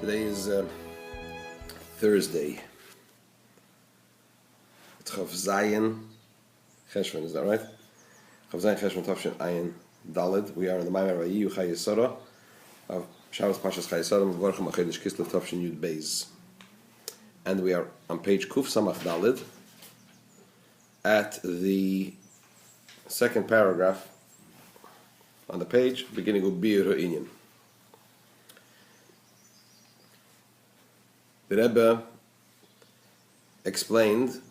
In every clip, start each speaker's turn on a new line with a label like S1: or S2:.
S1: Today is Thursday. It's Chav Zayin Cheshvan, is that right? Chav Zayin Cheshvan Tavshin Ayin Daled. We are in the Mamar Vayihiyu Chayei Sara of Shabbos Pashas Chayei Sara Mevorchim Achedesh Kislev Tavshin Yud Beis, and we are on page Kuf Samach Daled at the second paragraph on the page, beginning with Vayihiyu Chayei. The Rebbe explained,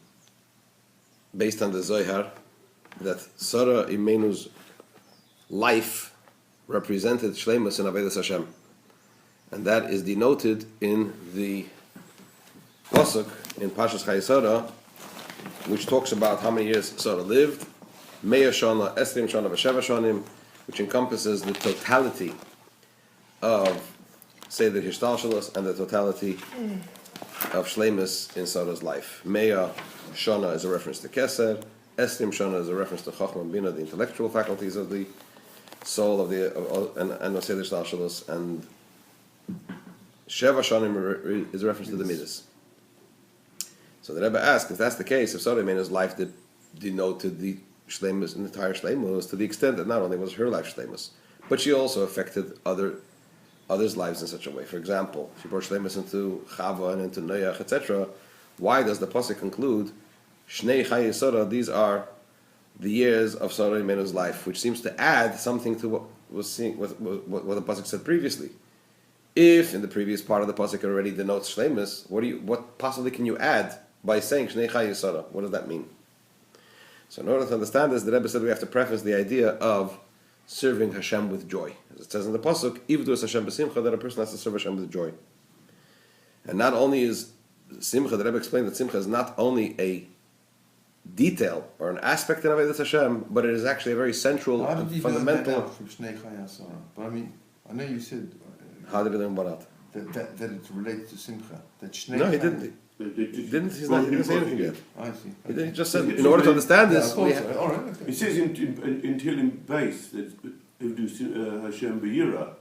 S1: based on the Zohar, that Sarah Imenu's life represented Shleimus and Avodas Hashem, and that is denoted in the pasuk in Pashas Chayei Sara, which talks about how many years Sarah lived, Meya Shana, Esrim Shana, V'Sheva Shanim, which encompasses the totality of Seder Hishtalshalos and the totality of Shleimus in Sarah's life. Meya Shana is a reference to Keser. Esrim Shana is a reference to Chachma and Bina, the intellectual faculties of the soul of the and Seder Hishtalshalos, and Sheva Shanim is a reference to the Midas. So the Rebbe asked, if that's the case, if Sarah Imenu's life denoted the Shleimus, the entire Shleimus, to the extent that not only was her life Shleimus, but she also affected others' lives in such a way. For example, she brought Shleimus into Chava and into Noach, etc. Why does the pasuk conclude Shnei Chayei Sara? These are the years of Sarah Imenu's life, which seems to add something to what the pasuk said previously. If in the previous part of the pasuk already denotes Shleimus, what possibly can you add by saying Shnei Chayei Sara? What does that mean? So in order to understand this, the Rebbe said we have to preface the idea of serving Hashem with joy. As it says in the pasuk, Ivdu es Hashem b'simcha, that a person has to serve Hashem with joy. And not only is simcha, the Rebbe explained that simcha is not only a detail or an aspect in Avodas Hashem, but it is actually a very central and fundamental.
S2: From Shnei Chayei Sara? But I mean, I know you said.
S1: How did he learn about
S2: that it relates to simcha? That Shnei.
S1: No, he didn't. He didn't say anything yet.
S2: I see.
S1: He just said, in order to understand this,
S2: all right, okay.
S3: It says in Tehillim base that if do Hashem B'yira.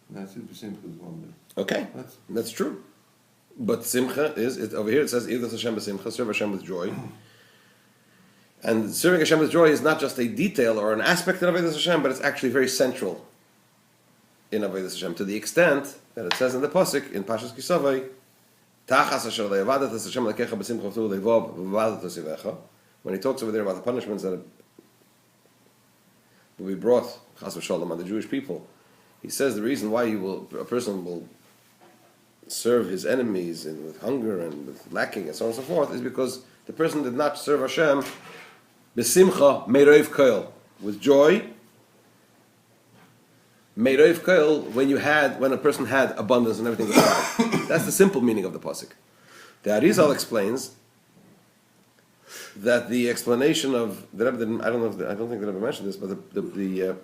S2: That's it. Simcha is one bit.
S1: okay, that's true. But simcha over here. It says Ivdu Hashem b'simcha, serve Hashem with joy. And serving Hashem with joy is not just a detail or an aspect of Avodas Hashem, but it's actually very central in Avodas Hashem, to the extent that it says in the pasuk in Pashas Kisavai, when he talks over there about the punishments that will be brought Chas v'Shalom on the Jewish people, he says the reason why a person will serve his enemies and with hunger and with lacking and so on and so forth is because the person did not serve Hashem b'simcha meiroiv koil, with joy, meiroiv koil, when a person had abundance and everything was fine. That's the simple meaning of the pasuk. The Arizal explains that the explanation of the Rebbe didn't. I don't think the Rebbe mentioned this, but to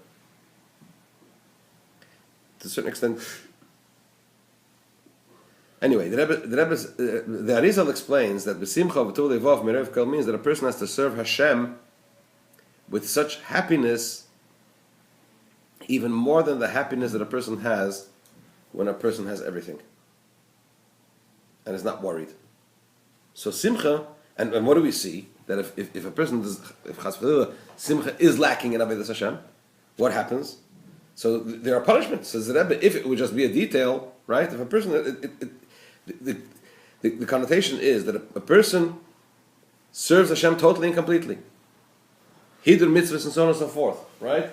S1: a certain extent. Anyway, the Arizal explains that b'simcha v'tul levav meiroiv koil means that a person has to serve Hashem with such happiness, even more than the happiness that a person has when a person has everything and is not worried. So simcha, and what do we see? That if a person does, if chas v'chayla, simcha is lacking in Avodas Hashem, what happens? So there are punishments. Says the Rebbe, if it would just be a detail, right? If a person, the connotation is that a person serves Hashem totally and completely, hidur mitzvahs and so on and so forth, right?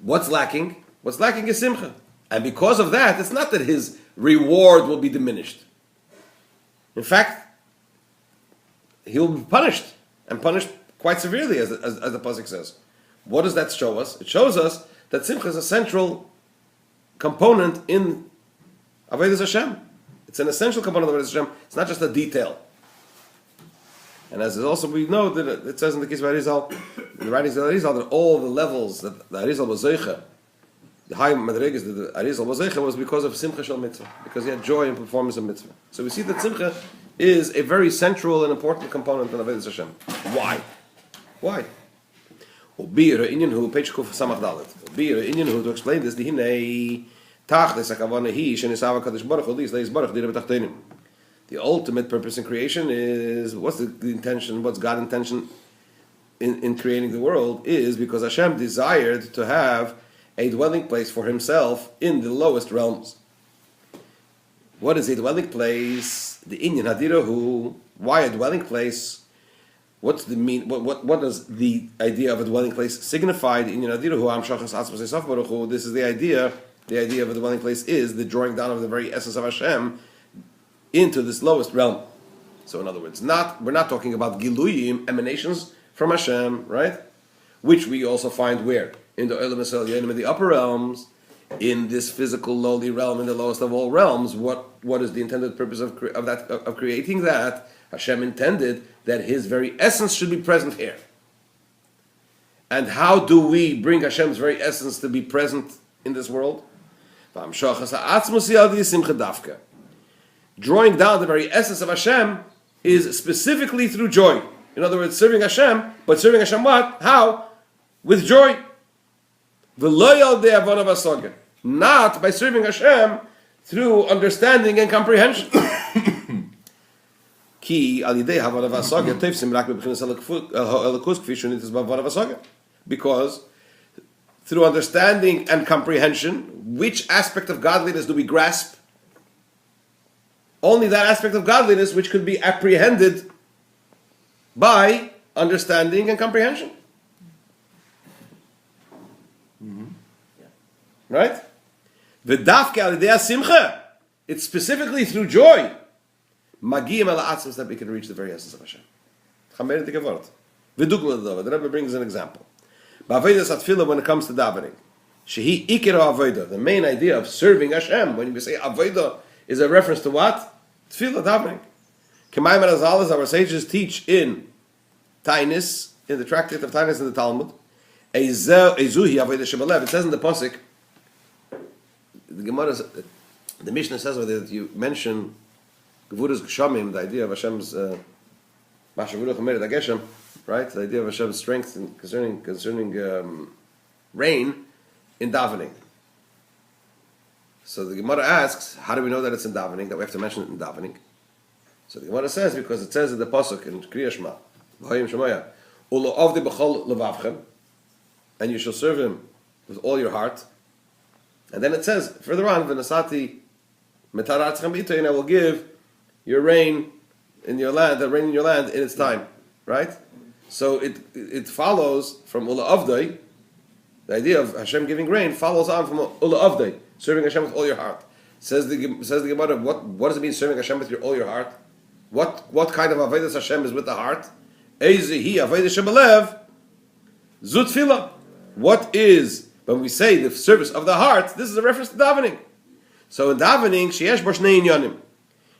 S1: What's lacking? What's lacking is simcha. And because of that, it's not that his reward will be diminished. In fact, he'll be punished, and punished quite severely, as the pasuk says. What does that show us? It shows us that simcha is a central component in Avodas Hashem. It's an essential component of Avodas Hashem. It's not just a detail. And as also we know that it says in the case of Arizal, in the writings of Arizal, that all the levels that the Arizal was zeicha, the high madrigas that the Arizal was zeicha, was because of simcha shel mitzvah, because he had joy in performance of mitzvah. So we see that simcha is a very central and important component in Avodas Hashem. Why? Page Kuf Samach Dalet. To explain this, The ultimate purpose in creation is, what's the intention, what's God's intention in creating the world, is because Hashem desired to have a dwelling place for himself in the lowest realms. What is a dwelling place? The Inyan Hadirahu. Why a dwelling place? What's the mean? What does the idea of a dwelling place signify? The Inyan Hadirahu. This is the idea. The idea of a dwelling place is the drawing down of the very essence of Hashem into this lowest realm. So, in other words, we're not talking about giluyim, emanations from Hashem, right? Which we also find where? In the Olam Yisrael, in the upper realms, in this physical lowly realm, in the lowest of all realms. What is the intended purpose of creating that? Hashem intended that His very essence should be present here. And how do we bring Hashem's very essence to be present in this world? Drawing down the very essence of Hashem is specifically through joy. In other words, serving Hashem, but serving Hashem what? How? With joy. Not by serving Hashem through understanding and comprehension. Because through understanding and comprehension, which aspect of godliness do we grasp? Only that aspect of godliness which could be apprehended by understanding and comprehension. Right? It's specifically through joy that we can reach the very essence of Hashem. The Rebbe brings an example. When it comes to davening, the main idea of serving Hashem, when we say avodah, is a reference to what? Tefillah, davening. Our sages teach in Tainis, in the tractate of Tainis in the Talmud, it says in the Pasuk, the Gemara, the Mishnah says that you mention Gevuras Geshamim, the idea of Hashem's right? The idea of Hashem's strength concerning rain in davening. So the Gemara asks, how do we know that it's in davening, that we have to mention it in davening? So the Gemara says, because it says in the Pasuk in Kriya Shema, Vayihiyu Chayei Sara, and you shall serve him with all your heart. And then it says further on, V'nasati metaratzchem b'ito, and I will give your rain in your land, the rain in your land in its time, right? So it follows from Ula Avdai, the idea of Hashem giving rain follows on from Ula Avdai, serving Hashem with all your heart. Says the Gemara, what does it mean serving Hashem with all your heart? What kind of avodas Hashem is with the heart? Eizehi avodas shebelev zu tefillah. What is, when we say the service of the heart, this is a reference to davening. So in davening, sheyesh bo shnei inyanim.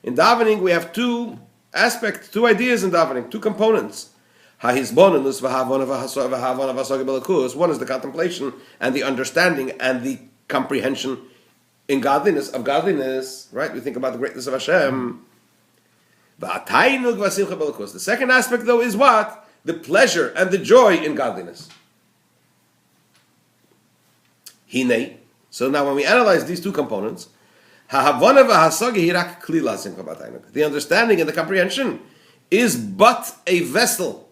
S1: In davening, we have two aspects, two ideas in davening, two components. One is the contemplation and the understanding and the comprehension in godliness, right? We think about the greatness of Hashem. The second aspect, though, is what? The pleasure and the joy in godliness. Hine. So now when we analyze these two components, the understanding and the comprehension is but a vessel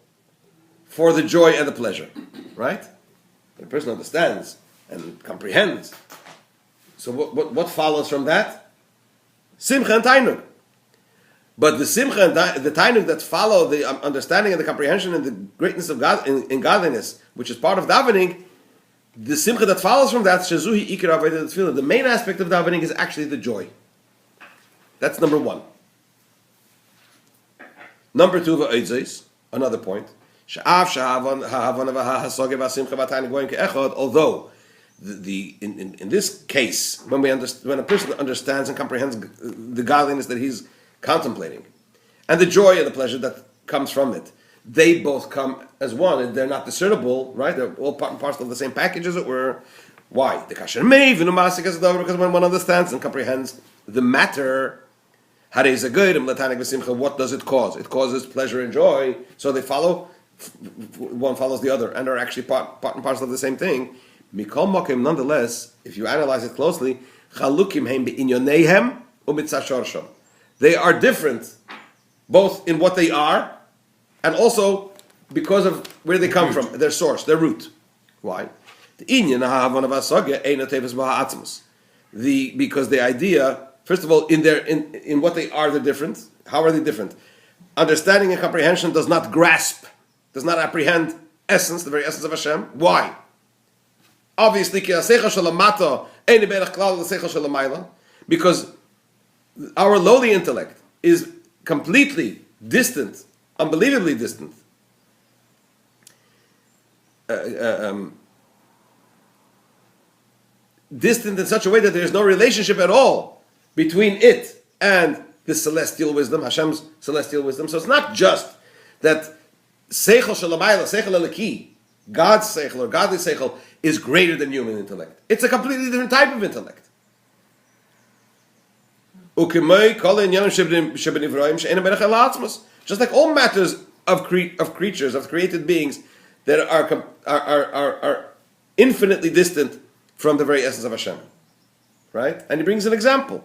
S1: for the joy and the pleasure. Right? When a person understands and comprehends. So what follows from that? Simcha and tainug. But the simcha and the tainug that follow the understanding and the comprehension and the greatness of God in godliness, which is part of davening, the simcha that follows from that, shazuhi ikar avodah tefillah, the main aspect of davening is actually the joy. That's number one. Number two, another point. Although in this case, when a person understands and comprehends the godliness that he's contemplating, and the joy and the pleasure that comes from it, they both come as one, and they're not discernible, right? They're all part and parcel of the same package, as it were. Why? Because when one understands and comprehends the matter, what does it cause? It causes pleasure and joy, so they follow, one follows the other, and are actually part and parcel of the same thing. Nonetheless, if you analyze it closely, Chalukim heim be'inyonehem u'mitzashorsham. They are different, both in what they are, and also because of where they come from, their source, their root. Why? Because the idea, first of all, in what they are, they're different. How are they different? Understanding and comprehension does not grasp, does not apprehend essence, the very essence of Hashem. Why? Obviously, because our lowly intellect is completely distant, unbelievably distant. Distant in such a way that there is no relationship at all between it and the celestial wisdom, Hashem's celestial wisdom. So it's not just that seichel shelamayla, seichel eliki, God's seichel or godly seichel is greater than human intellect. It's a completely different type of intellect. Just like all matters of creatures, of created beings that are infinitely distant from the very essence of Hashem. Right? And he brings an example.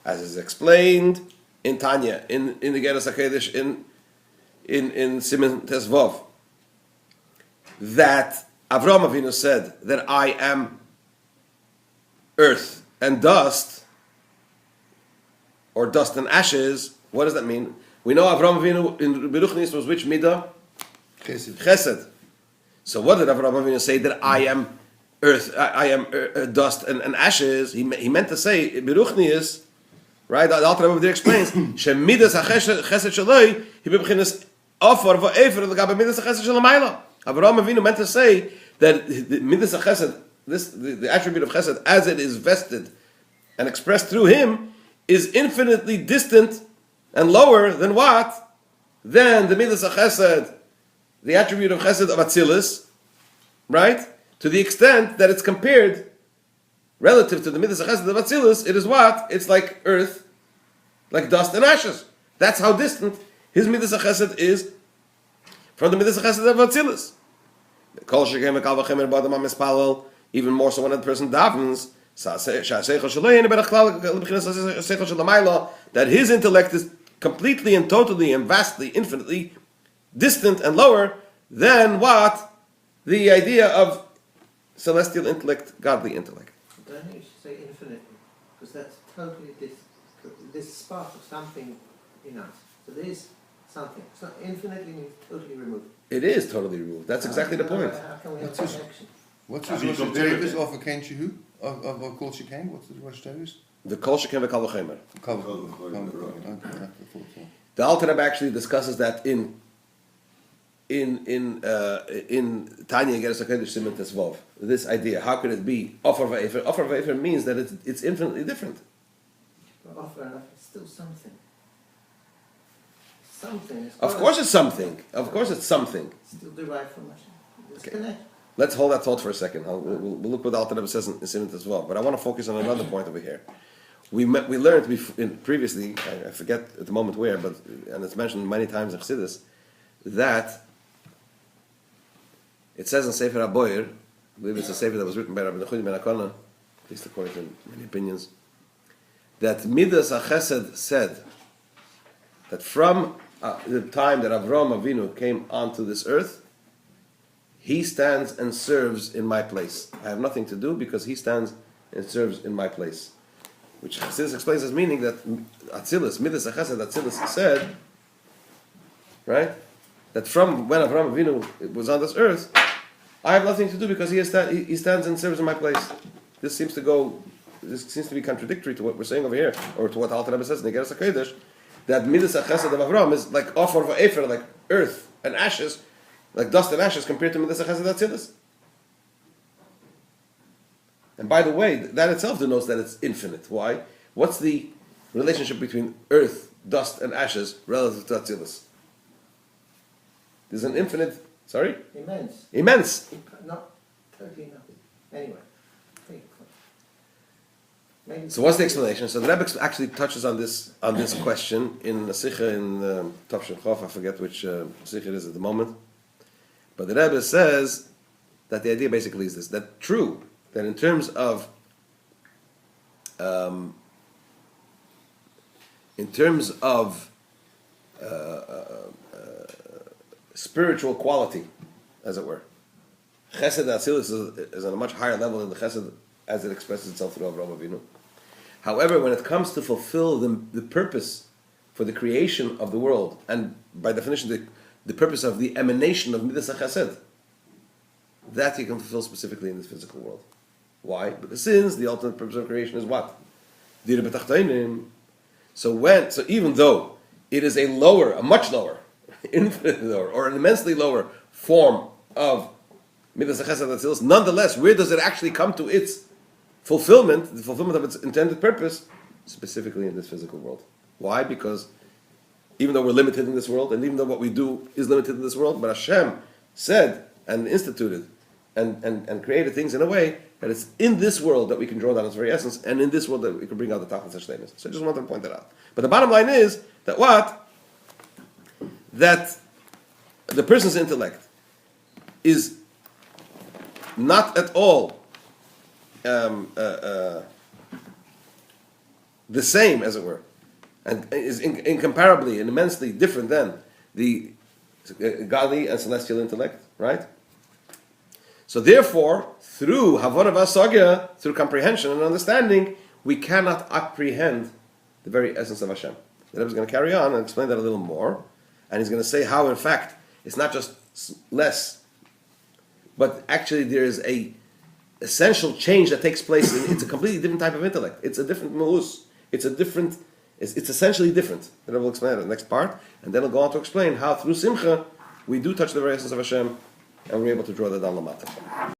S1: As is explained in Tanya, in the Geras HaKodesh, in Siman Tesvav, that Avraham Avinu said that I am earth and dust, or dust and ashes. What does that mean? We know Avraham Avinu in Beruchnis was which midah? Chesed. So what did Avraham Avinu say that I am earth, I am dust and ashes? He meant to say Beruchnis, right? The Alter Rebbe there explains shemidas hachesed shaloi he bebchinas ofar va'efer legabe midas hachesed shalamayla. Avraham Avinu meant to say that the midas hachesed, the attribute of chesed, as it is vested and expressed through him, is infinitely distant and lower than what? Than the midas hachesed, the attribute of chesed of Atzilus, right? To the extent that it's compared relative to the midas hachesed of Atzilus, it is what? It's like earth, like dust and ashes. That's how distant his midas hachesed is from the midas hachesed of Atzilus. Even more so when a person davens, that his intellect is completely and totally and vastly, infinitely distant and lower than what? The idea of celestial intellect, godly intellect.
S4: I don't think you should say infinitely, because that's totally this spark of something in us. So there is something. It's not infinitely means totally removed.
S1: It is totally removed. That's exactly the point.
S4: How can we have connection?
S2: What's
S3: Have you
S2: his Rosh
S3: compared
S2: Hashanah
S3: it?
S2: of a Ken Shehu? Of Kol Shekain? What's the Rosh Hashanah?
S1: The Kol Shekem v'Kal V'Chomer.
S2: Okay.
S1: The Alter Rebbe actually discusses that in Tanya Geras HaKodesh Siman Tesvav. This idea, how could it be Ofar Va'efer? Ofar Va'efer means that it's infinitely different.
S4: But offer enough, it's still something. Something.
S1: Of course it's something. Of course it's something.
S4: Still derived from Hashem. It's
S1: Okay.
S4: connected.
S1: Let's hold that thought for a second. We'll look what the Alter Rebbe says in Siman Tesvav. But I want to focus on another point over here. We learned previously, I forget at the moment where, but and it's mentioned many times in Chassidus, that it says in Sefer HaBoyer, I believe it's a Sefer that was written by Rabbi Nechudim ben Akona, at least according to many opinions, that Midas HaChesed said that from the time that Avraham Avinu came onto this earth, he stands and serves in my place. I have nothing to do because he stands and serves in my place. Which Chassidus explains as meaning that Atzilus, Midas HaChesed, Atzilus said, right, that from when Avraham Avinu was on this earth, I have nothing to do because he stands and serves in my place. This seems to be contradictory to what we're saying over here, or to what Alter Rebbe says in the Geras HaKodesh, that Midas HaChesed of Avraham is like Ofar Va'efer, like earth and ashes, like dust and ashes, compared to Midas HaChesed Atzilus. And by the way, that itself denotes that it's infinite. Why? What's the relationship between earth, dust, and ashes relative to Atzilus? There's an infinite,
S4: Immense.
S1: immense.
S4: Not totally nothing. Anyway. Take it. Maybe
S1: So what's the explanation? So the Rebbe actually touches on this question in a Sikha in Tafshin Chof, I forget which Sikha it is at the moment. But the Rebbe says that the idea basically is this: that true, that in terms of spiritual quality, as it were, Chesed Atzilus is on a much higher level than the Chesed as it expresses itself through Avraham Avinu. However, when it comes to fulfill the purpose for the creation of the world, and by definition the purpose of the emanation of Midas HaChesed, that you can fulfill specifically in this physical world. Why? Because since the ultimate purpose of creation is what? Dira b'tachtainim. So even though it is a much lower, infinitely lower, or an immensely lower form of Midas HaChesed Atzilus, nonetheless, where does it actually come to its fulfillment, the fulfillment of its intended purpose? Specifically in this physical world. Why? Because even though we're limited in this world, and even though what we do is limited in this world, but Hashem said and instituted and created things in a way that it's in this world that we can draw down its very essence, and in this world that we can bring out the Tachlis HaShleimus. So I just wanted to point that out. But the bottom line is that what? That the person's intellect is not at all the same, as it were, and is incomparably and immensely different than the godly and celestial intellect, right? So therefore, through Havana Vasagya, through comprehension and understanding, we cannot apprehend the very essence of Hashem. The Rebbe is going to carry on and explain that a little more, and he's going to say how, in fact, it's not just less, but actually there is a essential change that takes place. It's a completely different type of intellect. It's a different malus. It's essentially different. The Rebbe will explain that in the next part, and then he'll go on to explain how through Simcha we do touch the very essence of Hashem, and we're able to draw that down Lamata.